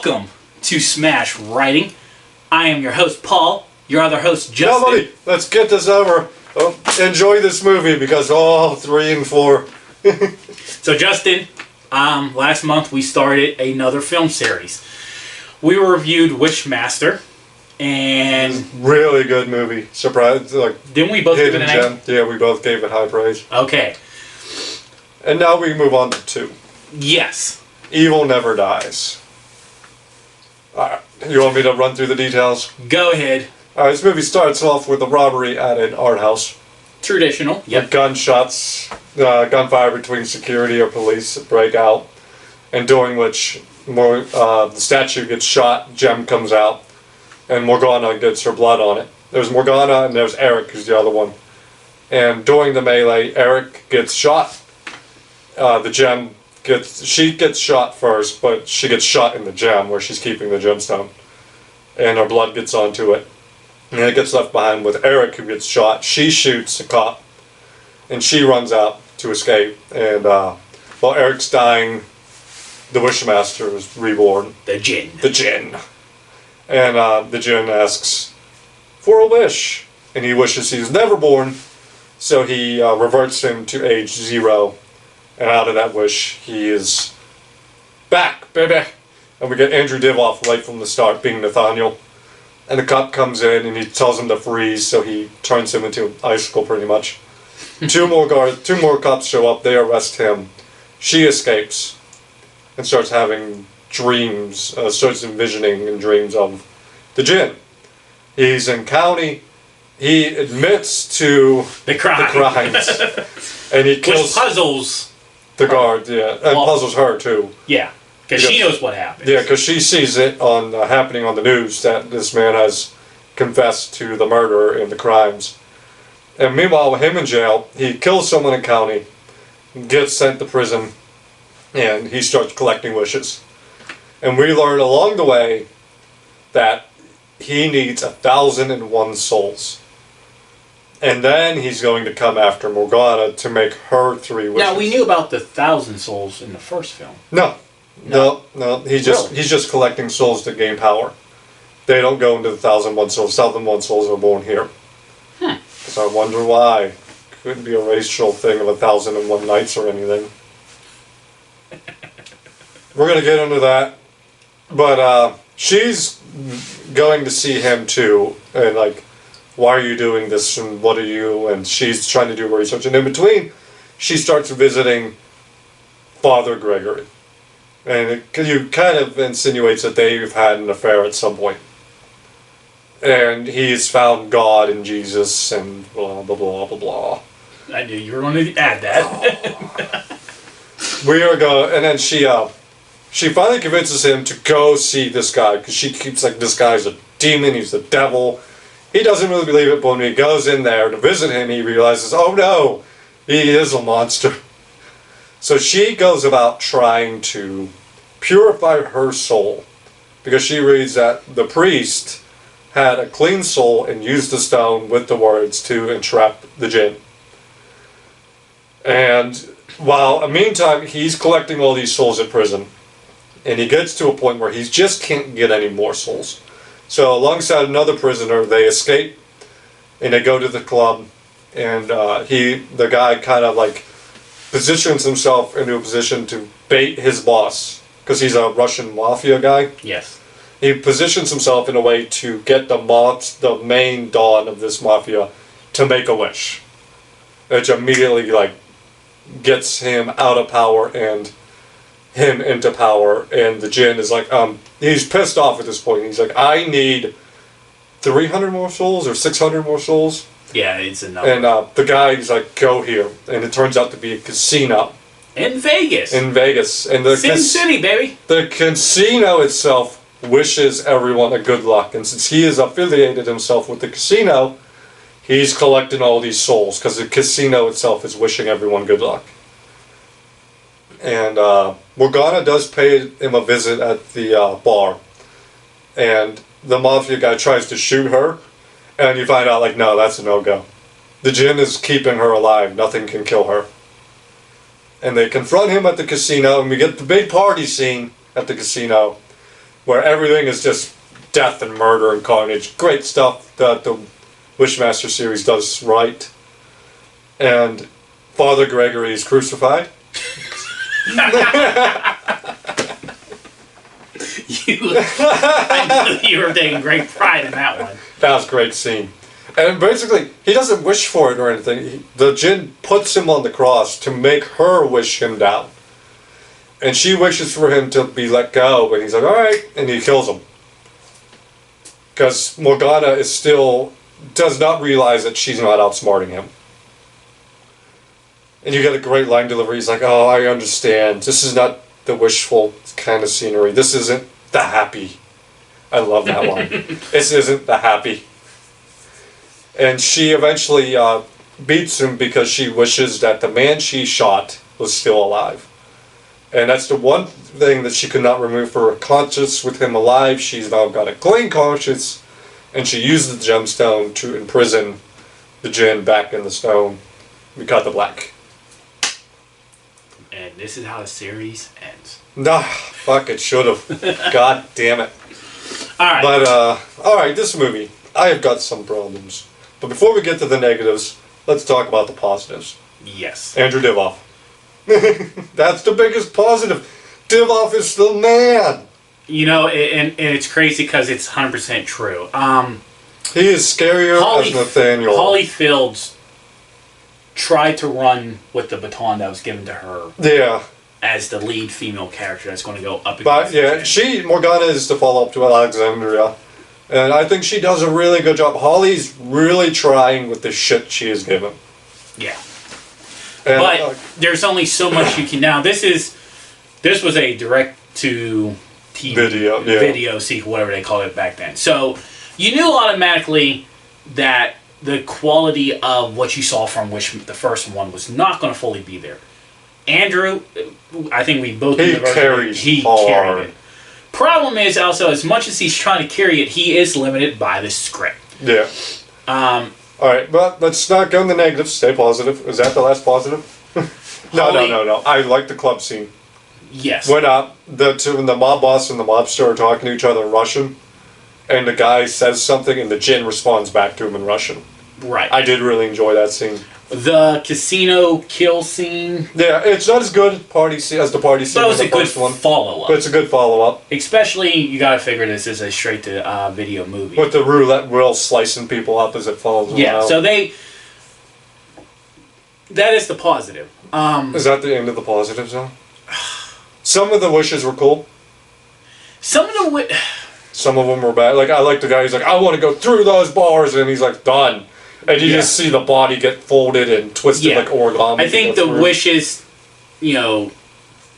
Welcome to Smash Writing. I am your host, Paul. Your other host, Justin. Now, buddy, let's get this over. Enjoy this movie because all 3 and 4. So, Justin, last month we started another film series. We reviewed Wishmaster, and really good movie. Surprise! didn't we both give it hidden an A? gem. Yeah, we both gave it high praise. Okay. And now we move on to 2. Yes. Evil Never Dies. You want me to run through the details? Go ahead. Alright, this movie starts off with a robbery at an art house. Traditional. With Yep. gunshots, gunfire between security or police break out, and during which the statue gets shot, Gem comes out, and Morgana gets her blood on it. There's Morgana and there's Eric, who's the other one. And during the melee, Eric gets shot. The Gem gets shot first, but she gets shot in the gem where she's keeping the gemstone, and her blood gets onto it. And it gets left behind with Eric, who gets shot. She shoots a cop, and she runs out to escape. And while Eric's dying, the Wishmaster is reborn. The Jinn. The Jinn. And the Jinn asks for a wish, and he wishes he was never born, so he reverts him to age 0. And out of that wish, he is back, baby. And we get Andrew Divoff right from the start, being Nathaniel. And the cop comes in and he tells him to freeze, so he turns him into an icicle pretty much. 2 more cops show up, they arrest him. She escapes and starts having dreams, starts envisioning in dreams of the Jinn. He's in county, he admits to the crimes. And he kills... Which puzzles... the guard, yeah. And puzzles her, too. Yeah, because she knows what happens. Yeah, because she sees it on happening on the news that this man has confessed to the murder and the crimes. And meanwhile, with him in jail, he kills someone in county, gets sent to prison, and he starts collecting wishes. And we learn along the way that he needs 1,001 souls. And then he's going to come after Morgana to make her 3 wishes. Now, we knew about the 1,000 souls in the first film. No. He's just collecting souls to gain power. They don't go into the 1,001 souls. 1,001 souls are born here. So I wonder why. Couldn't be a racial thing of 1,001 knights or anything. We're gonna get into that. But she's going to see him too, and like, why are you doing this, and what are you, and she's trying to do research, and in between she starts visiting Father Gregory, and you kind of insinuates that they've had an affair at some point, and he's found God and Jesus and blah blah blah blah blah. I knew you were going to add that. We are going, and then she finally convinces him to go see this guy, because she keeps like, this guy's a demon, he's the devil. He doesn't really believe it, but when he goes in there to visit him, he realizes, oh no, he is a monster. So she goes about trying to purify her soul, because she reads that the priest had a clean soul and used the stone with the words to entrap the Jinn. And while, in the meantime, he's collecting all these souls at prison, and he gets to a point where he just can't get any more souls. So alongside another prisoner, they escape, and they go to the club, and the guy kind of like positions himself into a position to bait his boss, because he's a Russian mafia guy. Yes. He positions himself in a way to get the main don of this mafia to make a wish, which immediately like gets him out of power and him into power. And the Jinn is like, he's pissed off at this point. He's like, I need 300 more souls or 600 more souls. Yeah, it's enough. And the guy's like, go here. And it turns out to be a casino. In Vegas. In Vegas. And the Sin City, baby. The casino itself wishes everyone a good luck. And since he has affiliated himself with the casino, he's collecting all these souls, because the casino itself is wishing everyone good luck. And Morgana does pay him a visit at the bar. And the mafia guy tries to shoot her. And you find out, like, no, that's a no-go. The Jinn is keeping her alive. Nothing can kill her. And they confront him at the casino, and we get the big party scene at the casino. where everything is just death and murder and carnage. Great stuff that the Wishmaster series does right. And Father Gregory is crucified. I knew you were taking great pride in that one. That was a great scene. And basically, he doesn't wish for it or anything. The Jinn puts him on the cross to make her wish him down. And she wishes for him to be let go, and he's like, alright, and he kills him. Because Morgana does not realize that she's not outsmarting him. And you get a great line delivery. He's like, oh, I understand. This is not the wishful kind of scenery. This isn't the happy. I love that one. This isn't the happy. And she eventually beats him because she wishes that the man she shot was still alive. And that's the one thing that she could not remove for her conscience. With him alive, she's now got a clean conscience. And she used the gemstone to imprison the Jinn back in the stone. We cut the black. And this is how the series ends. Nah, fuck, it should have. God damn it. Alright. But, alright, this movie. I have got some problems. But before we get to the negatives, let's talk about the positives. Yes. Andrew Divoff. That's the biggest positive. Divoff is the man. You know, and it's crazy because it's 100% true. He is scarier as Nathaniel. Holly Fields tried to run with the baton that was given to her. Yeah. As the lead female character that's going to go up against. But yeah, Morgana is the follow-up to Alexandria. And I think she does a really good job. Holly's really trying with the shit she is given. Yeah. And, but there's only so much you can... Now, this was a direct-to-TV video sequel, whatever they called it back then. So, you knew automatically that the quality of what you saw from the first one was not going to fully be there. Andrew, I think we both... He carries hard. Carried it. Problem is also, as much as he's trying to carry it, he is limited by the script. Yeah. Alright, but let's not go in the negatives. Stay positive. Is that the last positive? No. I like the club scene. Yes. When the mob boss and the mobster are talking to each other in Russian, and the guy says something, and the Jinn responds back to him in Russian. Right. I did really enjoy that scene. The casino kill scene. Yeah, it's not as good as the party scene. But it was a good follow-up. But it's a good follow-up. Especially, you gotta figure this is a straight-to-video movie. With the roulette wheel slicing people up as it falls around. Yeah, so that is the positive. Is that the end of the positives, though? Some of the wishes were cool. Some of them were bad. Like, I like the guy who's like, I want to go through those bars, and he's like, done. And you just see the body get folded and twisted like origami. I think the wishes, they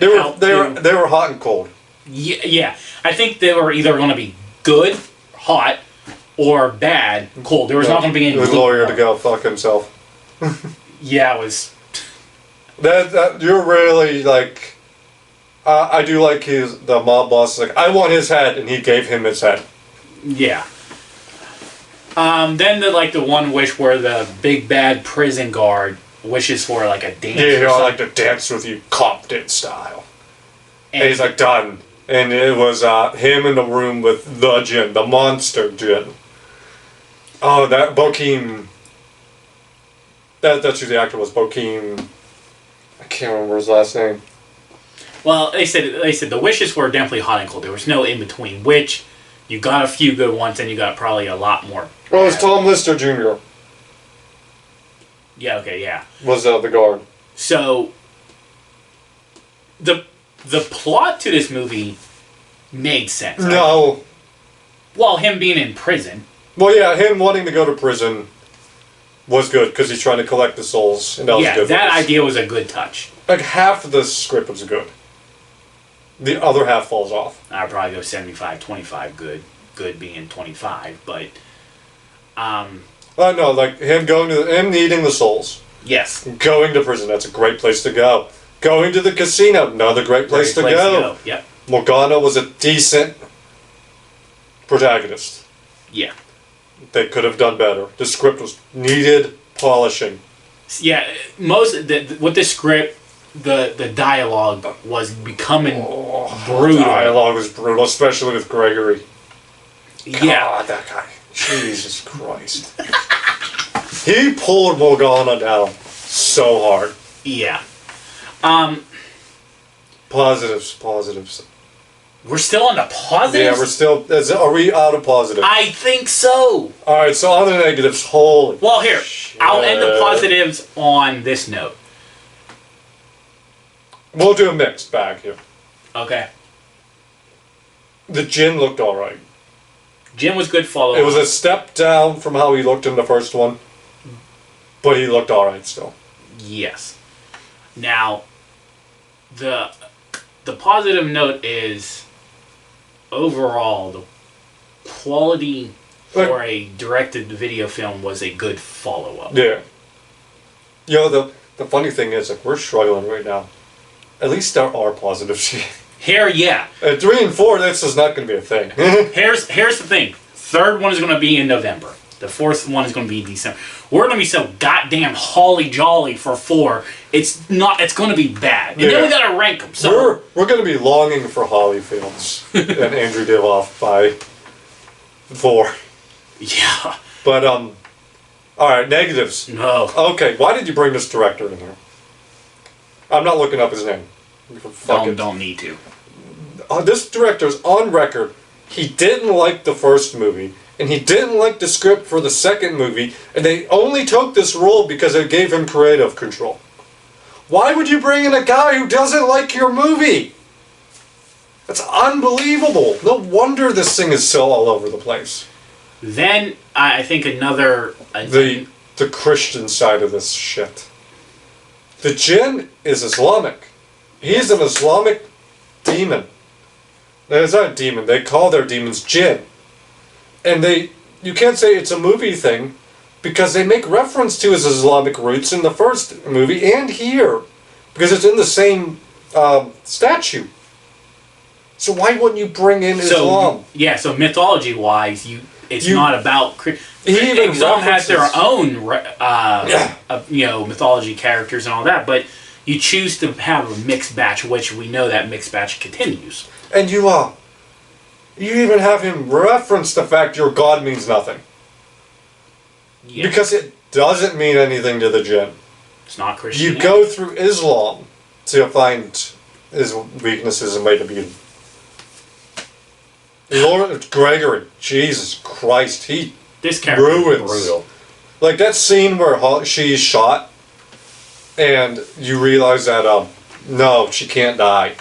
were hot and cold. Yeah. I think they were either going to be good, hot, or bad, cold. There was not going to be any. The lawyer to go fuck himself. Yeah, it was. That you're really like. I do like the mob boss. Like, I want his head, and he gave him his head. Yeah. Then the one wish where the big bad prison guard wishes for like a dance. Yeah, I like to dance with you, Compton style. And he's like, done. And it was him in the room with the Jinn, the monster Jinn. Oh, that Bokeem. That's who the actor was, Bokeem. I can't remember his last name. Well, they said the wishes were definitely hot and cold. There was no in between. Which you got a few good ones, and you got probably a lot more. Well, it was Tom Lister Jr. Yeah. Okay. Yeah. Was the guard. So the plot to this movie made sense. No. Well, him being in prison. Well, yeah, him wanting to go to prison was good because he's trying to collect the souls, and that was good. That idea was a good touch. Like half of the script was good. The other half falls off. I'd probably go 75-25 good. Good being 25, but no, like him needing the souls. Yes. Going to prison, that's a great place to go. Going to the casino, another great place to go. Yep. Morgana was a decent protagonist. Yeah. They could have done better. The script needed polishing. Yeah, with the script, the dialogue was becoming brutal. The dialogue was brutal, especially with Gregory. Yeah. God, that guy. Jesus Christ. He pulled Morgana down so hard. Yeah. Positives. We're still on the positives? Yeah, we're still... Are we out of positives? I think so. Alright, so on the negatives, holy Well, here. shit. I'll end the positives on this note. We'll do a mixed bag here. Okay. The Jin looked alright. Jin was good follow-up. It was a step down from how he looked in the first one, but he looked alright still. Yes. Now, the positive note is, overall, the quality for a directed-to-video film was a good follow-up. Yeah. You know, the funny thing is, like, we're struggling right now. At least there are positives. Here, yeah. At 3 and 4, this is not going to be a thing. Here's the thing. Third one is going to be in November. The fourth one is going to be in December. We're going to be so goddamn holly jolly for 4. It's going to be bad. And then we got to rank them. So we're going to be longing for Holly films and Andrew Divoff by 4. Yeah. But all right, negatives. No. Okay, why did you bring this director in here? I'm not looking up his name. Don't need to. This director's on record. He didn't like the first movie, and he didn't like the script for the second movie, and they only took this role because it gave him creative control. Why would you bring in a guy who doesn't like your movie? That's unbelievable. No wonder this thing is so all over the place. Then I think another... The Christian side of this shit. The Jinn is Islamic. He's an Islamic demon. No, it's not a demon. They call their demons Jinn. And you can't say it's a movie thing because they make reference to his Islamic roots in the first movie and here. Because it's in the same statue. So why wouldn't you bring in Islam? Yeah, so mythology-wise, it's not about... Islam has their own mythology characters and all that, but you choose to have a mixed batch, which we know that mixed batch continues. And you even have him reference the fact your God means nothing. Yeah. Because it doesn't mean anything to the Jinn. It's not Christian. You go through Islam to find his weaknesses and way to beat him. Lord Gregory, Jesus Christ, this character ruins. Is brutal. Like that scene where she's shot, and you realize that no, she can't die.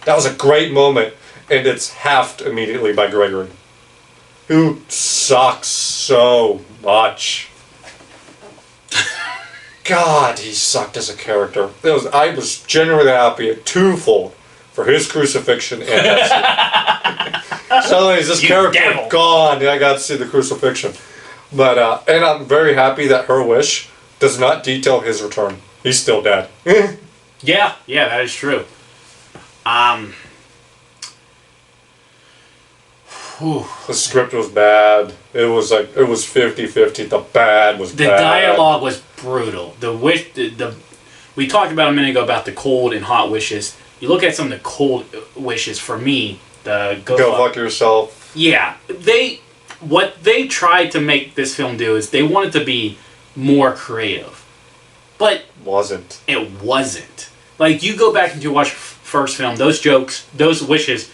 That was a great moment, and it's halved immediately by Gregory, who sucks so much. God, he sucked as a character. I was genuinely happy at twofold for his crucifixion and that scene. So anyways, this character gone. I got to see the crucifixion. But and I'm very happy that her wish does not detail his return. He's still dead. Yeah, that is true. The script was bad. It was 50-50. The bad was bad. The dialogue was brutal. We talked about a minute ago about the cold and hot wishes. You look at some of the cold wishes for me. The go fuck yourself. Yeah, what they tried to make this film do is they wanted to be more creative, but it wasn't. Like you go back and you watch first film, those jokes, those wishes,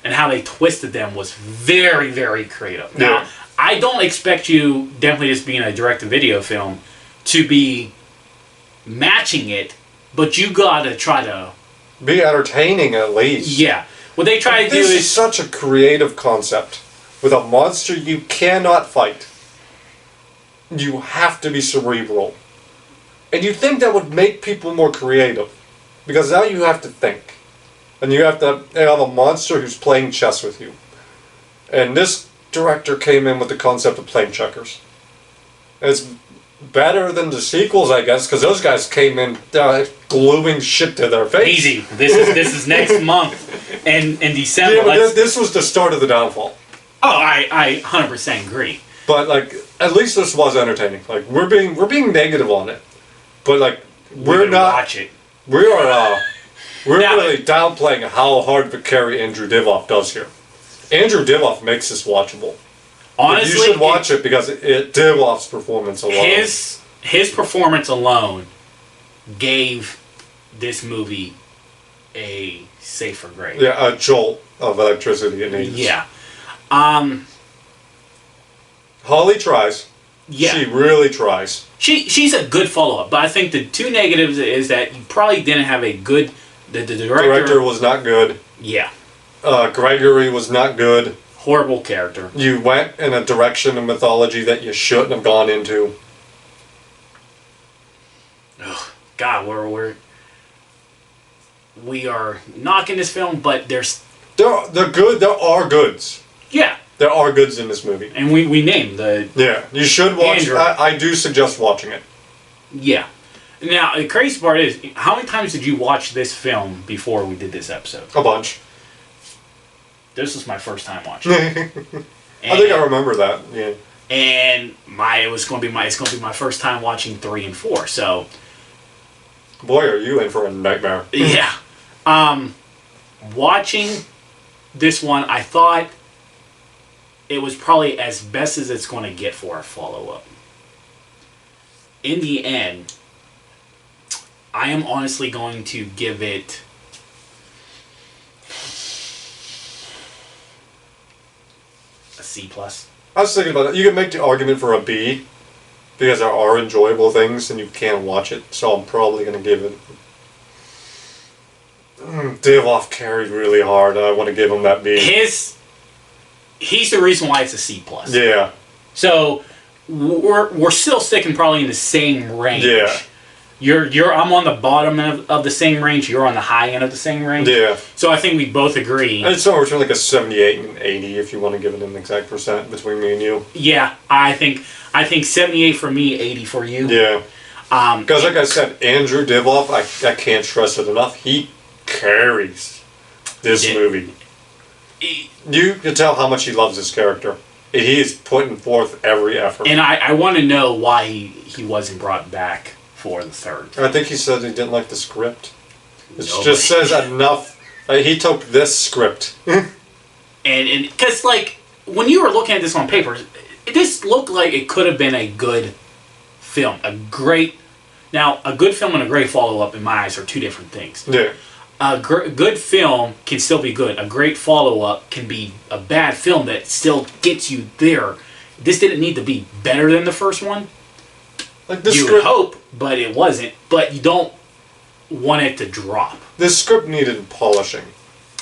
and how they twisted them was very, very creative. Now, I don't expect you, definitely just being a direct-to-video film, to be matching it, but you gotta try to be entertaining at least. Yeah. What they try to do is... This is such a creative concept. With a monster you cannot fight. You have to be cerebral. And you'd think that would make people more creative. Because now you have to think. And you have to have a monster who's playing chess with you. And this director came in with the concept of playing checkers. It's better than the sequels, I guess, because those guys came in gluing shit to their face. Easy. This is next month in December. Yeah, but this was the start of the downfall. Oh, I 100% agree. But like, at least this was entertaining. Like we're being negative on it, but like we're not. Watch it. We're really downplaying how hard of a carry Andrew Divoff does here. Andrew Divoff makes this watchable. Honestly, but you should watch it because Divoff's performance alone. His performance alone gave this movie a safer grade. Yeah, a jolt of electricity it needs. Yeah. Holly tries. Yeah. She really tries. She's a good follow-up, but I think the two negatives is that you probably didn't have a good... The director was not good. Yeah. Gregory was not good. Horrible character. You went in a direction of mythology that you shouldn't have gone into. Ugh, God, we are knocking this film, but they're good. There are goods. Yeah. There are goods in this movie. And we named the... Yeah, you should watch it. I do suggest watching it. Yeah. Now, the crazy part is, how many times did you watch this film before we did this episode? A bunch. This was my first time watching it. I think I remember that, yeah. And it's going to be my first time watching 3 and 4, so... Boy, are you in for a nightmare. Yeah. Watching this one, I thought it was probably as best as it's going to get for a follow-up. In the end, I am honestly going to give it a C+. I was thinking about that. You can make the argument for a B because there are enjoyable things and you can watch it. So I'm probably going to give it... Divoff carried really hard. I want to give him that B. He's the reason why it's a C+. Yeah. So we're still sticking probably in the same range. Yeah. I'm on the bottom of the same range. You're on the high end of the same range. Yeah. So I think we both agree. It's somewhere between like a 78 and 80 if you want to give it an exact percent between me and you. Yeah, I think 78 for me, 80 for you. Yeah. Because like I said, Andrew Divoff, I can't stress it enough. He carries this movie. You can tell how much he loves his character. He is putting forth every effort. And I want to know why he wasn't brought back for the third. I think he said he didn't like the script. It just says enough. He took this script. and because like when you were looking at this on paper, this looked like it could have been a good film. A good film and a great follow-up in my eyes are two different things. Yeah. A good film can still be good. A great follow-up can be a bad film that still gets you there. This didn't need to be better than the first one. Like this you would hope, but it wasn't. But you don't want it to drop. This script needed polishing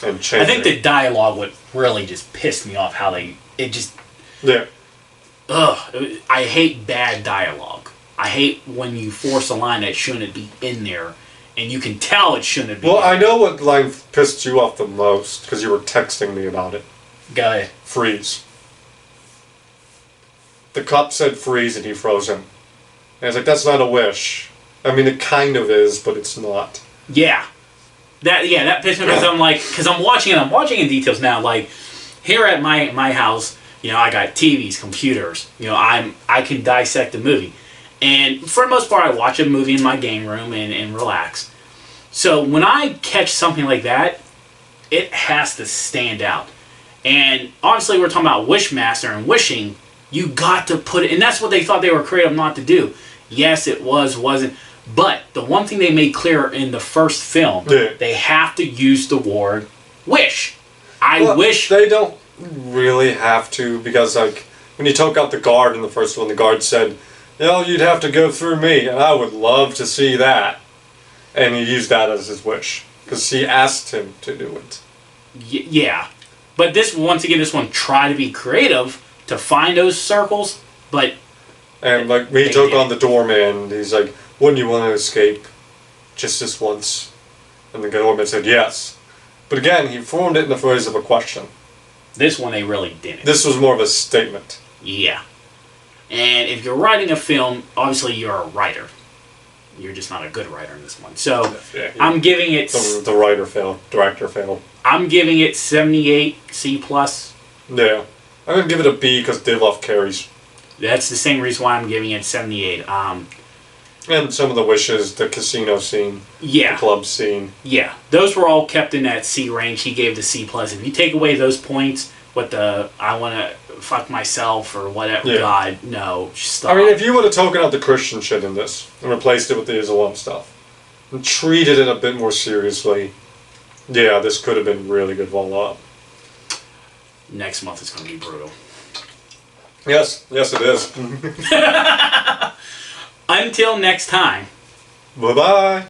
and changing. I think the dialogue would really just piss me off. Yeah. Ugh. I hate bad dialogue. I hate when you force a line that shouldn't be in there. And you can tell it shouldn't be. Well, I know what line pissed you off the most, because you were texting me about it. Go ahead. Freeze. The cop said freeze and he froze him. And I was like, that's not a wish. I mean, it kind of is, but it's not. Yeah. That pissed me off because I'm watching in details now. Like, here at my house, I got TVs, computers. I can dissect the movie. And for the most part, I watch a movie in my game room and relax. So when I catch something like that, it has to stand out. And honestly, we're talking about Wishmaster and wishing. You got to put it, and that's what they thought they were creative not to do. Yes, it wasn't. But the one thing they made clear in the first film, they have to use the word wish. I wish. They don't really have to, because like when you took out the guard in the first one, the guard said, you'd have to go through me, and I would love to see that. And he used that as his wish, because he asked him to do it. Yeah. But this one tried to be creative to find those circles, but... And like, when he took on the doorman, he's like, wouldn't you want to escape just this once? And the doorman said yes. But again, he formed it in the phrase of a question. This one, they really didn't. This was more of a statement. Yeah. And if you're writing a film, obviously you're a writer. You're just not a good writer in this one. So I'm giving it... The writer failed. Director failed. I'm giving it 78 C+. Yeah. I'm going to give it a B because Divoff carries. That's the same reason why I'm giving it 78. And some of the wishes, the casino scene, yeah, the club scene. Yeah, those were all kept in that C range. He gave the C+. If you take away those points, what the I want to fuck myself or whatever, God, no, stop. I mean, if you would have taken out the Christian shit in this and replaced it with the Islam stuff and treated it a bit more seriously, yeah, this could have been really good Fallout. Next month is going to be brutal. Yes, it is. Until next time. Bye-bye.